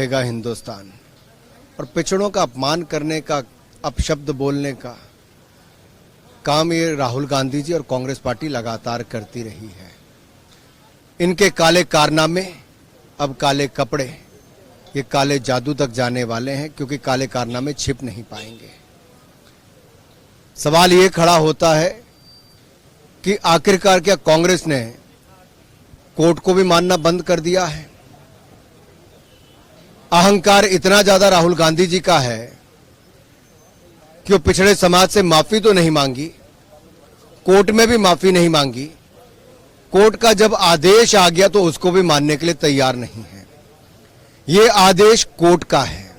रहेगा हिंदुस्तान। और पिछड़ों का अपमान करने का, अपशब्द बोलने का काम ये राहुल गांधी जी और कांग्रेस पार्टी लगातार करती रही है। इनके काले कारनामे, अब काले कपड़े, ये काले जादू तक जाने वाले हैं, क्योंकि काले कारनामे छिप नहीं पाएंगे। सवाल ये खड़ा होता है कि आखिरकार क्या कांग्रेस ने कोर्ट को भी मानना बंद कर दिया है? अहंकार इतना ज्यादा राहुल गांधी जी का है कि वो पिछड़े समाज से माफी तो नहीं मांगी, कोर्ट में भी माफी नहीं मांगी, कोर्ट का जब आदेश आ गया तो उसको भी मानने के लिए तैयार नहीं है। ये आदेश कोर्ट का है,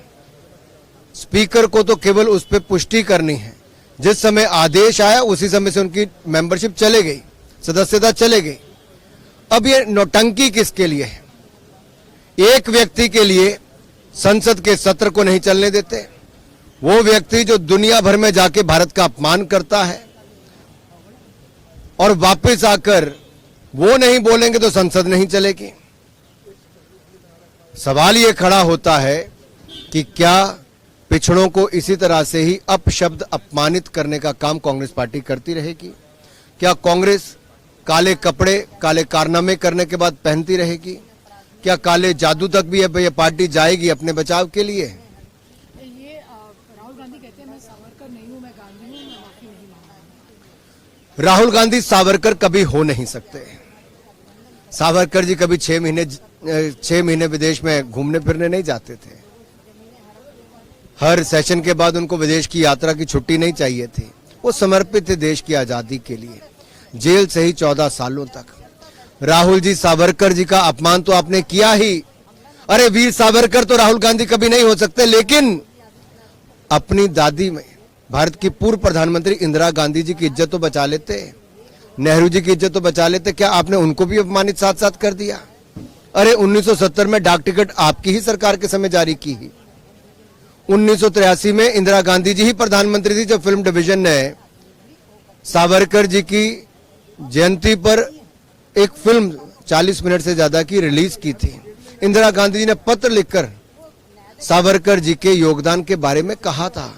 स्पीकर को तो केवल उस पर पुष्टि करनी है। जिस समय आदेश आया उसी समय से उनकी मेंबरशिप चले गई, सदस्यता चले गई। अब ये नौटंकी किसके लिए है? एक व्यक्ति के लिए संसद के सत्र को नहीं चलने देते, वो व्यक्ति जो दुनिया भर में जाके भारत का अपमान करता है और वापस आकर वो नहीं बोलेंगे तो संसद नहीं चलेगी। सवाल ये खड़ा होता है कि क्या पिछड़ों को इसी तरह से ही अपशब्द अपमानित करने का काम कांग्रेस पार्टी करती रहेगी? क्या कांग्रेस काले कपड़े, काले कारनामे करने के बाद पहनती रहेगी? क्या काले जादू तक भी ये पार्टी जाएगी अपने बचाव के लिए? ये राहुल गांधी कहते हैं मैं सावरकर नहीं हूं, मैं गांधी हूं, मैं माफी नहीं मांगूंगा। राहुल गांधी सावरकर कभी हो नहीं सकते। सावरकर जी कभी 6 महीने विदेश में घूमने फिरने नहीं जाते थे। हर सेशन के बाद उनको विदेश की यात्रा की छुट्टी नहीं चाहिए थी। वो समर्पित थे देश की आजादी के लिए, जेल से ही 14 सालों तक। राहुल जी, सावरकर जी का अपमान तो आपने किया ही। अरे वीर सावरकर तो राहुल गांधी कभी नहीं हो सकते, लेकिन अपनी दादी में भारत की पूर्व प्रधानमंत्री इंदिरा गांधी जी की इज्जत तो बचा लेते, नेहरू जी की इज्जत तो बचा लेते। क्या आपने उनको भी अपमानित साथ साथ कर दिया? अरे 1970 में डाक टिकट आपकी ही सरकार के समय जारी की ही। 1983 में इंदिरा गांधी जी ही प्रधानमंत्री थी जब फिल्म डिवीजन ने सावरकर जी की जयंती पर एक फिल्म 40 मिनट से ज्यादा की रिलीज की थी। इंदिरा गांधी जी ने पत्र लिखकर सावरकर जी के योगदान के बारे में कहा था।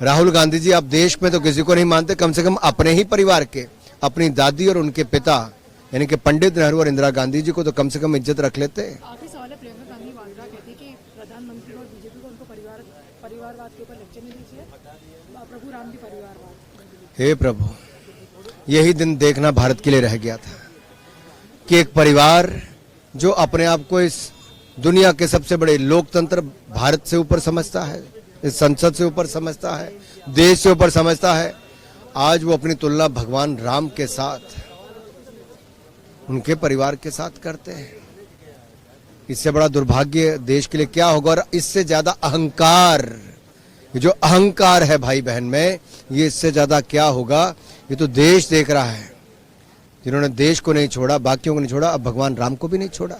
राहुल गांधी जी, आप देश में तो किसी को नहीं मानते, कम से कम अपने ही परिवार के, अपनी दादी और उनके पिता यानी कि पंडित नेहरू और इंदिरा गांधी जी को तो कम से कम इज्जत रख लेते। आखिरी सवाल है, प्रियंका गांधी वाड्रा कहती है कि प्रधानमंत्री और बीजेपी को उनको परिवारवाद के ऊपर लेक्चर नहीं दीजिए, प्रभु राम भी परिवारवाद। हे प्रभु, यही दिन देखना भारत के लिए रह गया था कि एक परिवार जो अपने आप को इस दुनिया के सबसे बड़े लोकतंत्र भारत से ऊपर समझता है, इस संसद से ऊपर समझता है, देश से ऊपर समझता है, आज वो अपनी तुलना भगवान राम के साथ, उनके परिवार के साथ करते हैं। इससे बड़ा दुर्भाग्य देश के लिए क्या होगा? और इससे ज्यादा अहंकार, जो अहंकार है भाई बहन में, ये इससे ज्यादा क्या होगा? ये तो देश देख रहा है। जिन्होंने देश को नहीं छोड़ा, बाकियों को नहीं छोड़ा, अब भगवान राम को भी नहीं छोड़ा।